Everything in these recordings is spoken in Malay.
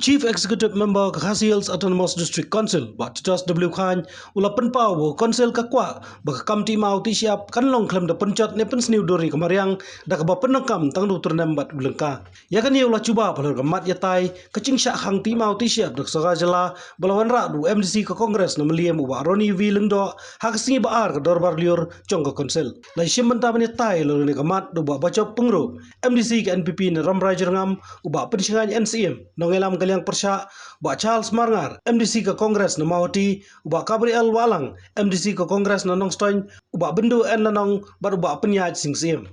Chief Executive Member Khasi Hills Autonomous District Council Bak Titas W Khan ula penpau bo Council kakwa bak kamti mau ti siap kan long klem da pencot ne pensniu dori kemariang da ka ba penakam tang du turnem bat bulengka ya kan ye ula cuba palor gamat ya tai kecing syak hang ti mau ti siap dak saga jela balawan ra du MDC ke Kongres na meliem uba Roni V lengdo hak singi ba ar ke dorbar liur cong ke Council lai sim menta bani tai lo ne gamat du ba bacop pengro MDC ke NPP ne ramrai jerngam uba pensingan NCM nongelam yang persya Bak Charles Marngar MDC ke Kongres na Mawati ubak Gabriel Walang MDC ke Kongres na Nongstoin ubak Bendu en lanong bar ubak penyaj sing sim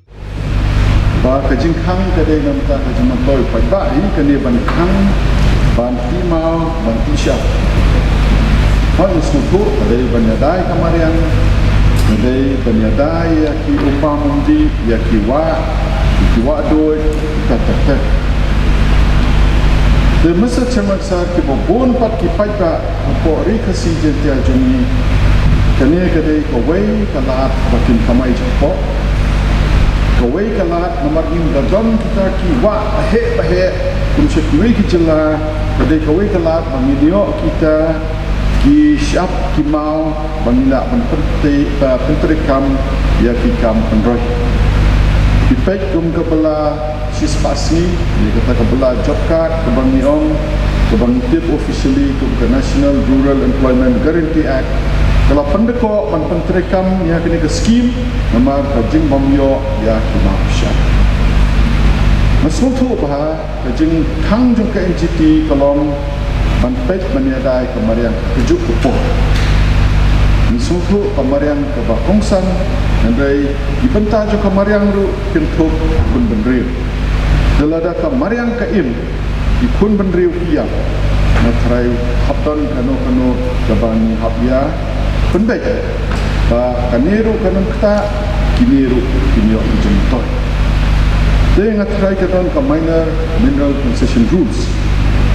ba kajing khang kade nam ta kajing mantoi pai ba hi kane ban khang ban ti mau ban ti sha hal suku kade ban yadai kamarian kade ban yadai ya ki upamundi ya ki wa doi ta de masa cermat sa ki bon pat ki pai ka po ri khasi jentia jumi kane kade ko wei kalat bakin kamai jpo ko wei kalat nomor nim dadon kita ki wa bahe kum sekui ki jela kade ko wei kalat bangidio kita ki syap ki mau bangila ban pentrikam ya ki kam pendroi Ipek kum kepala sispasi, dia kata kepala job card, kebang niong, kebang tip officially ke National Rural Employment Guarantee Act. Kalau pendekok dan penterekam yang kena ke skim, nama kajing bamyo ya kemahusya. Masuk tu bah kajing kang jung ke NGT kalau banpet meniadai kemarian kejuk kepoh. Masuk tu kemarian kebakongsan. Andai dipentah jo kamariang ru kentuk pun benriu. Delada kamariang kaim dipun benriu kia. Natrai hapton kano kabang hapya penbaik. Ba kaniru kanon kata kiniru kinyo jentoi. Dia ngatrai kanon ka minor mineral concession rules.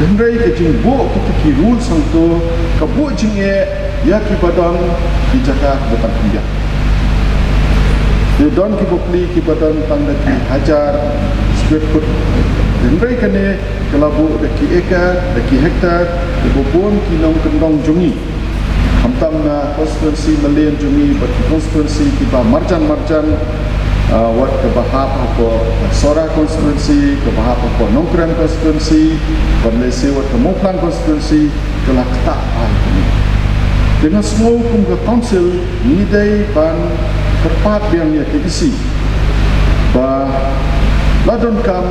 Andai kejing bu kita rules santo kabu jingye ya kibadang dijaka depan kia. Dia don ki bukli ki badan tang daki hajar square foot denrai kane kelabu daki ekar daki hektar debobon ki nong kendong jungi hamtam na constituency malian jungi but constituency ki ba marjan wat ke bahap apa sora constituency ke bahap apa nongkran constituency berlesi wat ke moplan constituency kelak tak ai dengan semua hukum ke council nidai ban terpat yang ia keisi bah ladon kam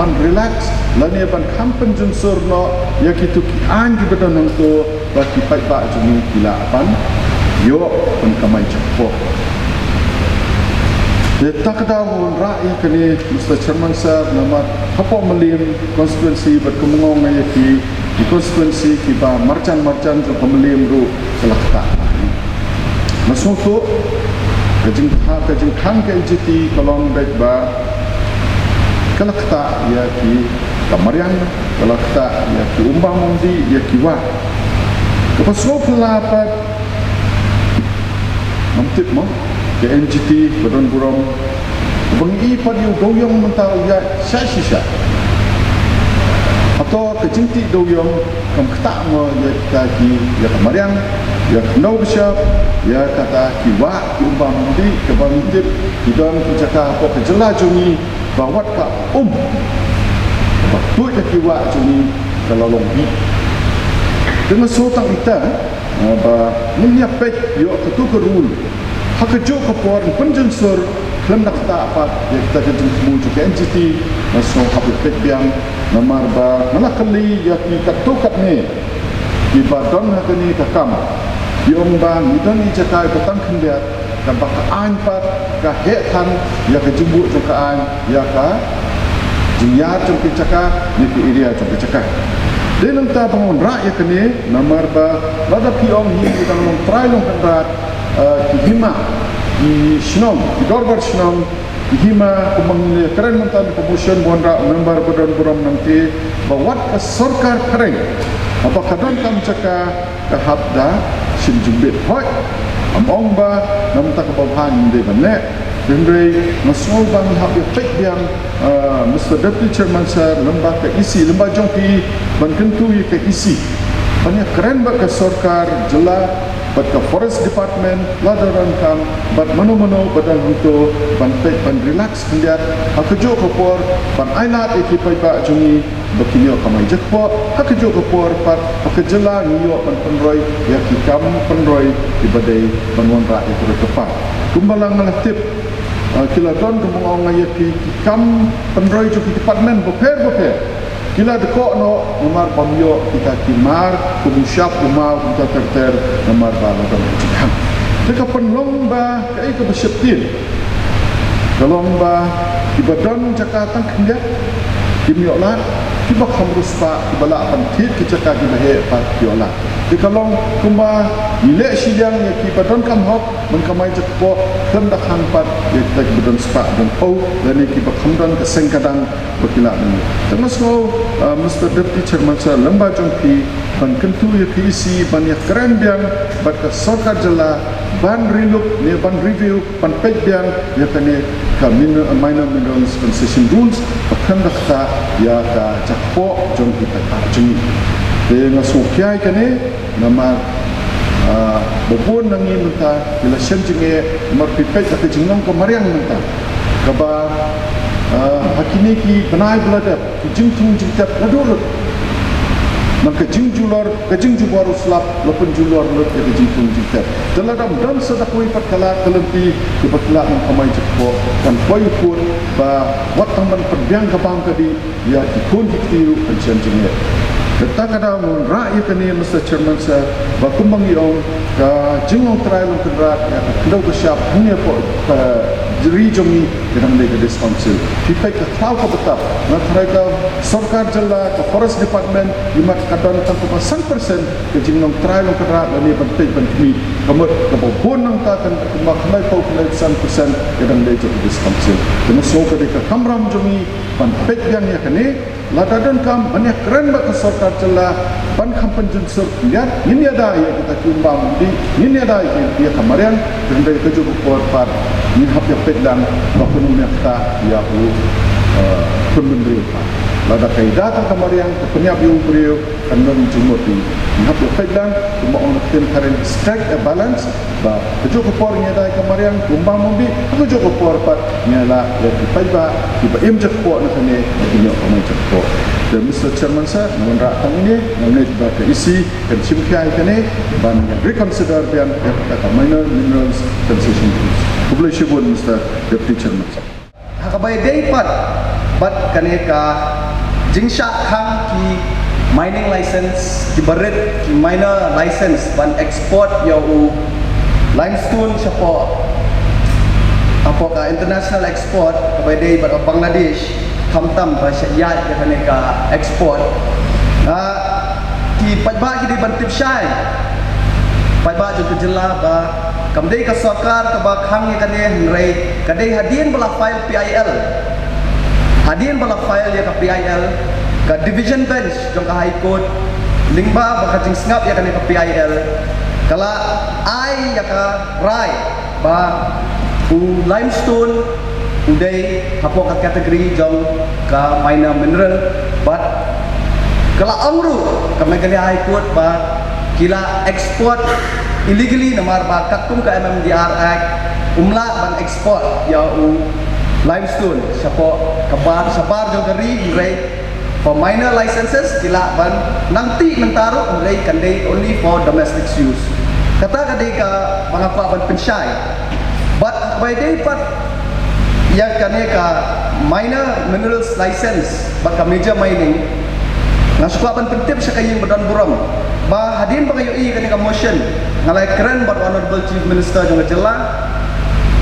ban relax lani ban kampen junsur no ya kitu ki an di badan to ba ki pai ba jumi kila ban yo pun kamai cepo de takda hon ra ya kene Mr. Chairman sir nama hapo melim constituency berkemungong ya ki di constituency ki ba marcan jo pemelim ru kelakta masuk tu kajing khang ke NGT kolong baik ba kelakta ya ki kamarian kelakta ya ki umbang mundi ya ki wa kepaso pelapat namtip mo ke NGT badon burom bengi padiu doyong mental ya sya atau kejingti doyong kam kata mo ya ki ya kamarian ya no bishop ya kata kiwa ki umbang mundi ke bangtip kidon kecaka apa kejela jumi bawat ka baktu ke kiwa jumi kalau longbi dengan sotang kita ba menyiapet yo ketu ke rule hak jo ke por penjensur klem nak ta apa ya kita kejeng temu ke NGT masuk habit yang namar ba malakali ya ki katukat ni di badon hakani kakam Yung bang ito ni cakap petang kendiat dan baka anpat ka hetan ya ke jumbu cakaan ya ka jinyar jump cakap ni ke area jump cakap dia nanta bangun rak ya kene namar ba lada piong hi kita long try long kendat ki hima di snom di dorbar snom di hima kumang keren mentan promotion bonra member badan buram nanti bawat sarkar keren apa kadon kam cakap kehabda sin jumbit hoi among ba nam tak babhan de banek Dendrai masuk bang hab efek yang Mr. Deputy Chairman sir lembah ke isi lembah jongki ban kentu ye ke isi. Banyak keren bak ke sorkar jela bat ke forest department ladaran kam bat mano-mano badan untuk ban pek ban relax kendiat hakejo kopor ban ailat ikipai bak jungi bakinyo kamai jekpo hakejo kopor pat hakejela niyo ban penroi ya kikam penroi ibadai ban wanra itu tepat kumbalang ngatip kila don kemungong ngayaki kikam penroi juki department beper kila dekok no nomor pamyo kita kimar kubusyap umau kita terter nomor bala dan cikam jika penlong ba kai ke besyeptin kalong ba ibadan Jakarta kendak kimyola tiba kamrus pa ibala pantit kicaka gibahe pa kiola dikalong kumba ilek sidang ya kibadan kamhok mengkamai jekpo hendak hanpat ya kita kibadan spa dan au dan kiba kamdan kesengkadang berkila ini termasuk Mr. Deputy Chairman sir lembah jongki ban kentu ya isi ban ya keren biang bat ke sorkar jela ban relook ne ban review ban pek biang ya kene ka minor minerals concession rules bahkan dakta ya ka jakpo jongki ta arjungi de ngasukiai kene nama bobon nangi menta bila senjinge marpipet ate jingnong ko mariang menta kaba hakini ki benai belada jingtung jingtap ladurut maka jingjulor kajingjubor uslap lopun julor lut ke jingtung jingtap dalam dan sedakui perkala kelempi di perkala kamai jekpo dan koi pun ba watang ban perbiang kabang kadi ya dikun dikiu senjinge Kita kadang rakyat ini Mr. Chairman sir, bakumbang iong ke jingong trial kedrat ya kedau kesyap hanya po jeri jomi kedang lega des council. Pipai ke klau ke betap, nak mereka sorkar jela ke forest department lima kadang tanpa 1% ke jingong trial kedrat ini penting penting. Kemudian kebobon nang takan kembang kembali pau kembali 1% kedang lega des council. Kena soka deka kamram jomi pan pek yang ya kene ladadan kam banyak keren bak sorkar celah ban kampan junsur lihat ini ada ya kita kumbang di ini ada ya kemarin dan dari keju kuat par ini hapya pedang bakunumnya kita ya penmendri lada kaidata kemarin kepenyap yung beliau kanun jumoti ini hapya pedang cuma orang tim karen strike a balance ba keju kuat ini ada kemarin kumbang mumbi keju kuat par nyala ya kita tiba imjek kuat nak ni punya kamai jekpo. Dan Mr. Chairman sir, mengerakkan ini, mengenai juga ke isi dan simpiai kene, dan reconsider dan kata minor minerals concession rules. Boleh sebut Mr. Deputy Chairman sir. Hakabai day pat kane ka jingsha khang ki mining license ki baret ki minor license ban export ya limestone siapa apa ka international export hakabai day bar Bangladesh kamtam bahasa yat ke ka export ki pajba ki di bantip syai pajba jo kejela ba kamdei ka sarkar ka ba khang ye kane rai kadai hadien bala file PIL hadien bala file ya ka PIL ka division bench jong ka high court lingba ba ka jing snap ya kane ka PIL kala ai ya ka rai ba limestone udai hapo ka kategori jong ka minor mineral but kala amru kami kali high court ba kila export illegally namar ba kakum ka MMDR Act umla ban export ya limestone siapa kabar sabar jong dari rai for minor licenses kila ban nanti mentaro rai kandai only for domestic use kata kadai ka mga ban pensyai but by day part yang kane ka minor minerals license baka major mining ngasukapan pentip sa kayong badan buram ba hadin ba kayo kane ka motion ngalay keren ba honorable chief minister jong jela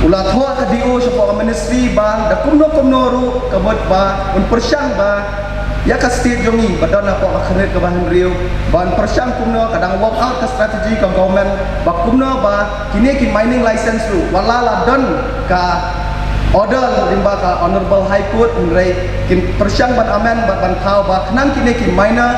ulat ho ka dio sa po ministry ba da kumno ru kabot ba un persyang ba ya ka state jong badan na po ka khanet ka bahan rio ban persyang kumno kadang walk out ka strategy ka government ba kumno ba kini ki mining license ru wala la don ka order limba ka Honorable High Court mengenai kin persiang ban amen ban thau ba kenang kini ki minor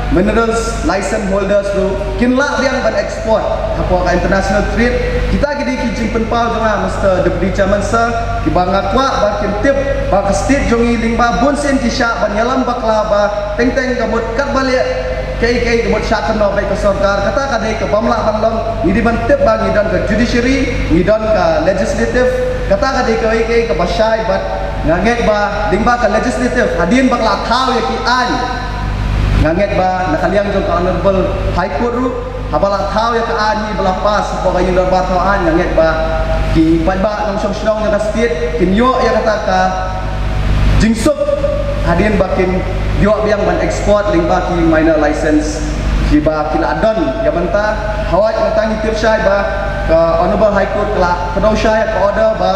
minerals license holders tu kin la biang ban export apa ka international trade kita gidi ki jimpen pau janga Mr. Deputy Chairman sir ki banga kwa ba kin tip ba ka state jongi lingba bon sen ki sha ban yalam bakla ba teng teng kamut kat balik kai kemut syak kena baik ke sarkar kata kadai ke bamla banlong ngidi ban tip bang ngidon ke judiciary ngidon ke legislative kata kadai ke basyai bat ngaget ba dingba ke legislative hadin bakla thau ya ki an ngaget ba nakaliang jong ke honorable high court ru habala thau ya ke an ni bala pas apa kayu dar ba thau an ngaget ba ki padba nong song yang state kin yo ya kata ka jingsuk hadin bakin yo biang ban export lingba ki minor license ki ba kila adon ya banta hawat tang tip syai ba ke honorable high court kala kedau syai ke order ba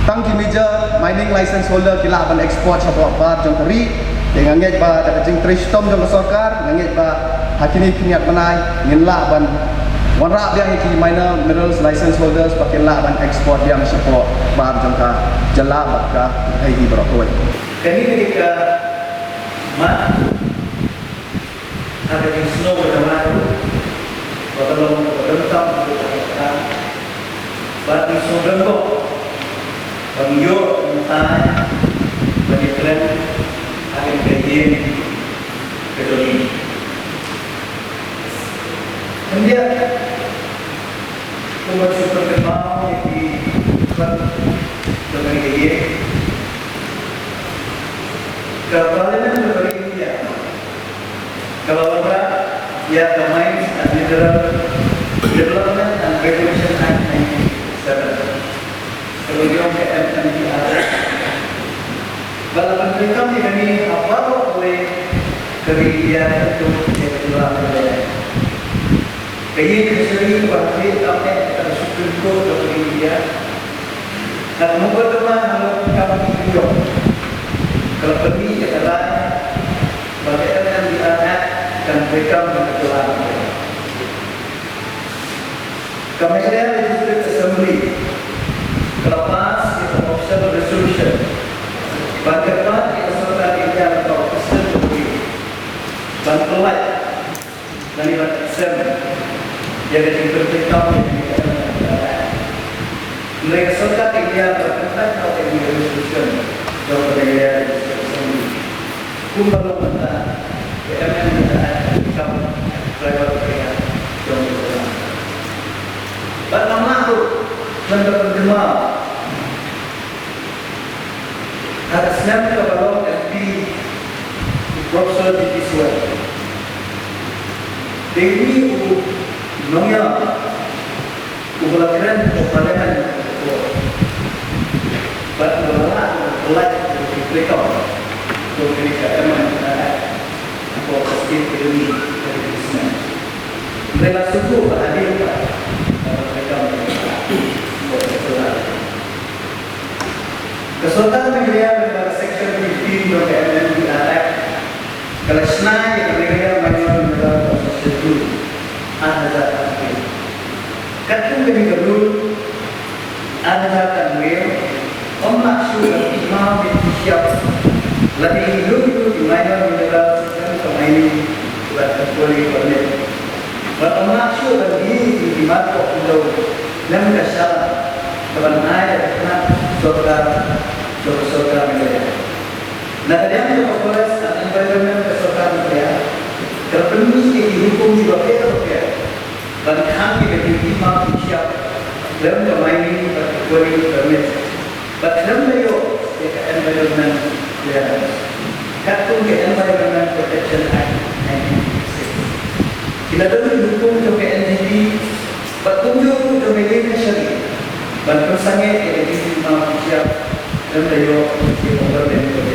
tang ki meja mining license holder kila ban export sapa ba jong keri dengan ngej ba tak jing tristom jong sarkar ngej ba hakini kiniat benai nginla ban wanra biang ki minor minerals license holders pakai la ban export biang sapa ba jong ka jala ba ka ai hi berokoi kami ketika ada yang snow bermain, batang bertentang, batang sodengkok, bangyo mentah, banyak akan kajian kedoni. Kemudian umat super kenal di dengan kajian. Kepala kalau orang ya domain development and regulation act 97 kalau dia ke MNDR kalau mereka ini apa boleh kerja itu jual kayak keseri berarti apa ada Supreme Court atau dia kalau mau berteman kalau kamu hidup kalau pergi ke dalam bagaimana MNDR dan mereka mengetulah Kementerian Legislative Assembly kelepas kita official resolution bagaimana kita serta India atau official review bantuan dari Batam yang diperintah mereka serta India berkaitan dengan resolution dari Kementerian Legislative Assembly kumpul mentah kamu private kerja jom berjalan. Bagaimana tu tentang penjemal harusnya kalau FP Profesor di Israel. Dewi nongya ubalakan parlemen bagaimana pelat mereka untuk mereka positif ilmi dari Islam. Mereka sungguh berhadir mereka buat sekolah. Kesultanan negara pada Section 15 of the MNDR Act kalau senang yang negara manusia negara konstitusi ada zat kadang demi kedul ada zat real maksud imam siap lebih hidup di mana negara ini buat boleh boleh. Bagaimana sih bagi di mata untuk dan dasar kebenaran karena saudara mereka. Nah, yang kita fokus adalah environment saudara mereka. Terpenuhi dihukum di bawah mereka. Dan kami berdiri mampu siap dalam domain boleh boleh. Dalam mereka environment mereka. Katung ke Environment Protection Act 1996. Kita dulu dukung ke NGP, bertunjuk ke media syariah, bantu sangat ke NGP manusia dan dayo di bawah NGP.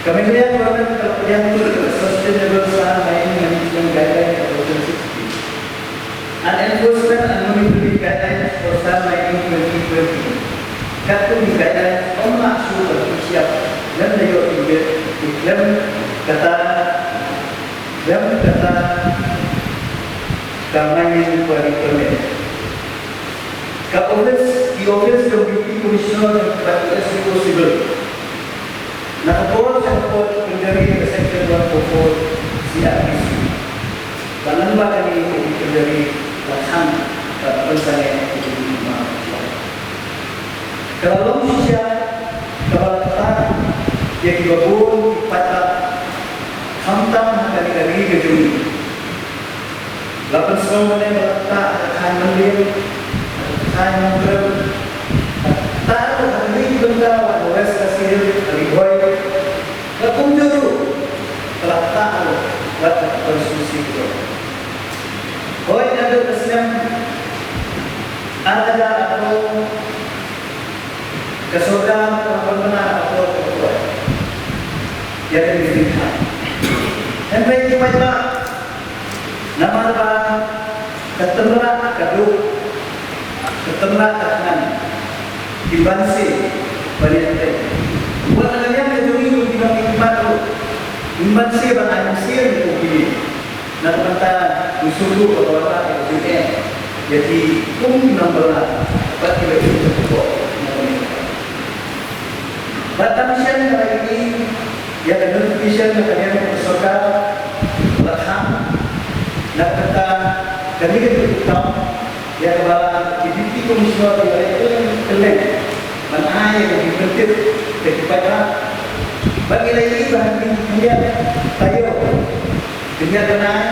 Kementerian Environment yang sustainable lain yang guideline for 2060. And enforcement and monitoring guidelines for mining 2020. Katung guidelines maksud bersiap dan dayo iklim kata kamanya kualitas. Kapolres the Office of Deputy Commissioner by the SDO Civil. Nakapos ang report pendiri ke Section 144 CRPC. Kanan ba kami pendiri laksana pencarian itu manusia. Kalau manusia kalau kata dia digabung pada hantam dari kejuni. Lapan semua yang letak akan mendir, akan mendir. Tak ada hari benda waras kasih ribuan. Lakum juru letak letak konstitusi itu. Oh ini ada kesan ada atau kesodan benar atau apa yang diberikan. Dan baik kita nama apa keterangan kaduk keterangan dibansi banyak buat kalian kejuri untuk dibantu dibansi banyak sih untuk ini nak kata usul atau apa itu jadi nombor apa kita itu cukup batang sian hari ini ya notification kalian bersorak belakang nak kata kami kita ya kebalan Deputy Commissioner itu keleng mana yang dibentuk daripada bagi lagi bahan dia tayo dengan tenang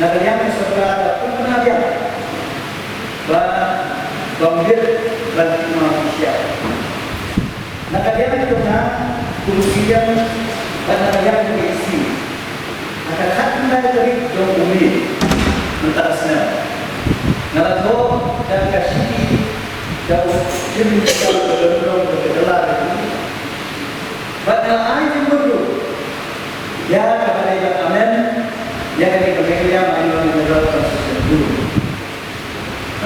nak yang bersorak pun pernah dia bangkit bagi manusia. Nak dia kena kursian pada yang diisi. Akan hati dari doa mentasnya. Nalago dan kasih jauh jadi jauh berkelar. Pada ayat dulu ya kepada yang amen ya kepada yang main menolak konstitusi.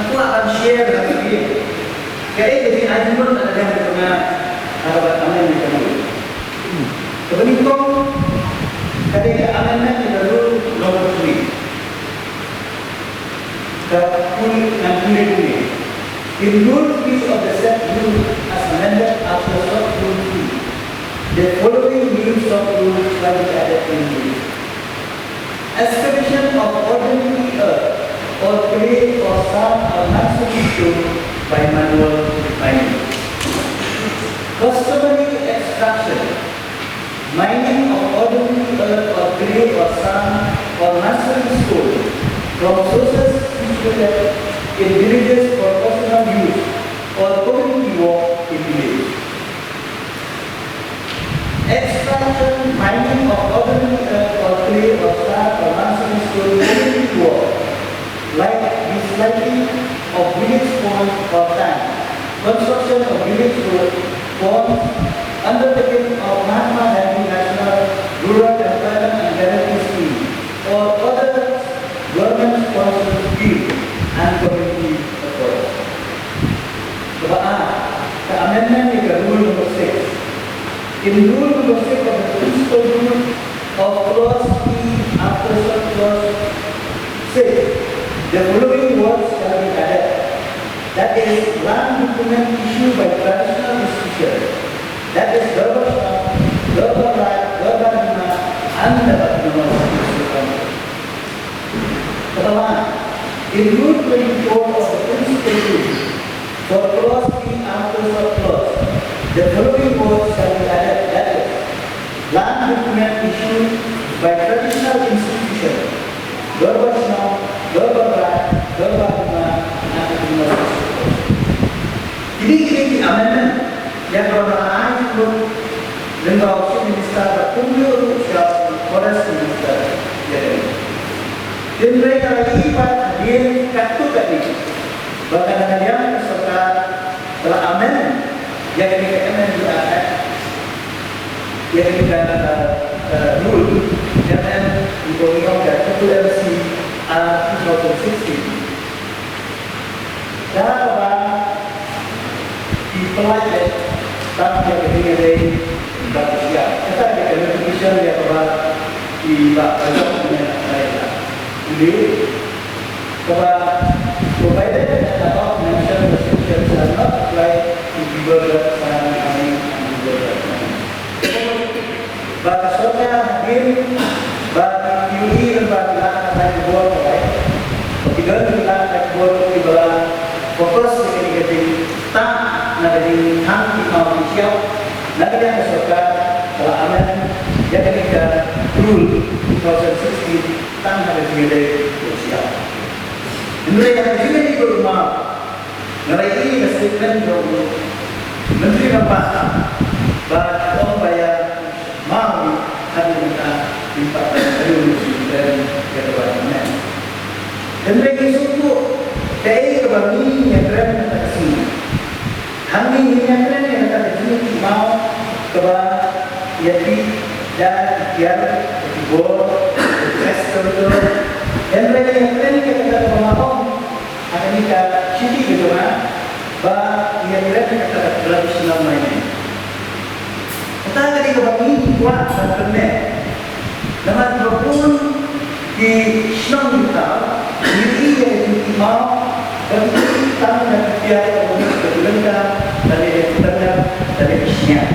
Aku akan share dengan dia. Kaya jadi ajun ada yang pernah ada aman di sana. Kebetulan kaya amannya di dalam nomor 3. Kapul nanti ini. In rule 3 of the set rule as amended after sub rule 2, the following new sub rules shall be added in rule. Excavation of ordinary earth or clay or sand or naturally shown by manual mining. Customary extraction, mining of ordinary earth or clay or sand or naturally stone from sources situated in villages for personal use or community work in village. Extraction, mining of ordinary earth or clay or sand or naturally stone community work like dislighting of village ponds or tanks, construction of village roads, ponds, undertaking of Mahatma Gandhi National Rural Employment and Guarantee Scheme, or other government-sponsored schemes and community efforts. The amendment is rule number 6. In rule number 6 of the principal rule of clause E after clause 6, the following words shall be added. That is, land document issued by traditional institutions. That is, Durban right, Durban and the Pertama, in Rule 24 of the Principal Rule, for clause E after clause, the following words shall be added. That is, land document issued by traditional institutions. Durban right, Durban ini amendment yang berkenaan dengan opsi minister terkumpul siapa forest minister. Dan mereka lagi pada dia kartu tadi. Bahkan yang serta telah amendment yang amendment juga yang rule yang dibolehkan dari RC 2016. Dalam dipelajari tapi yang ketiga dari manusia. Kita ada notification yang bahwa di bagian mereka. Jadi, provided that the mentioned shall not apply to people that are having and people that are having. But soalnya hadir, bagi PUI dan bagi anak naik buat baik. Tiga kita naik buat di bawah fokus di tak nak di hang di mau siap, nak dia kesukaan kalau aman dia ketika rule 2016 tak ada di siap. Mereka juga di rumah. Mereka ini statement dari Menteri Bapak bahwa bayar mau ada minta dari kedepannya. Dan mereka suku dari kebami yang keren tak sini. Kami yang keren yang tak sini mau kebal yati dan tiar bol investor dan mereka yang keren yang tak mau ada nikah ciri gitu kan, bah yang mereka kata tradisional mainnya. Kita ketika kami kuat dan keren, dengan berpun di Islam kita, diri yang mau dan kita dan dia untuk berlengkap dari kita dari Islam.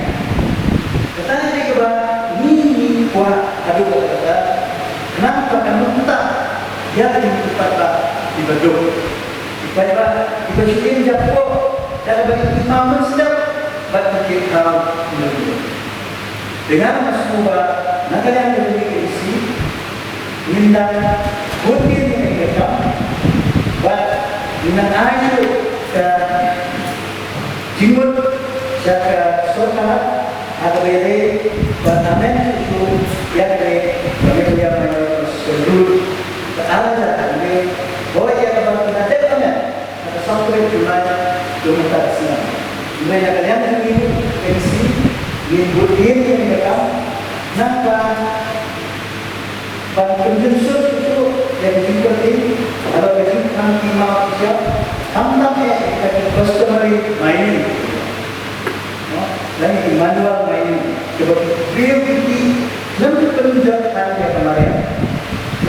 Kita ketika ini kuat, aduh kata, kenapa kamu tak dia tempat di Bandung? Baiklah, kita syuting jatuh dan bagi imam sedap bagi kita menunggu. Dengan semua negara yang memiliki isi, minda mungkin yang kita, dengan ayu dan jimut jaga solat atau beri batamen itu yang kami yang seluruh ala ini boleh yang kita sampai Julai 2009. Mereka kalian ini pensi, ini yang mereka nampak penjelasan itu yang penting kalau kita nanti mau siap, tampaknya kita customary mining, dan manual mining. Seperti creativity, nanti penunjuk tadi kemarin,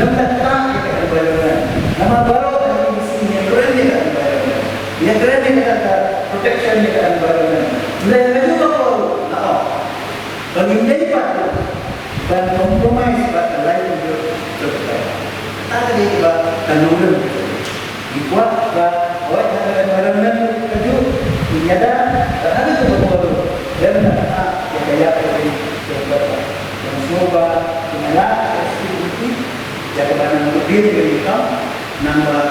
nanti tak kita bayarkan. Nama baru yang di sini yang keren kita bayarkan. Yang keren ini kata protection di environment. Mereka juga kalau bagi mereka dan kompromis pada lain untuk terbaik. Tadi kita kanungan dibuat bahwa environment itu tiada ada juga dan ada yang dari terbaik. Dan semoga mengalah aktiviti yang kepada untuk diri kita nambah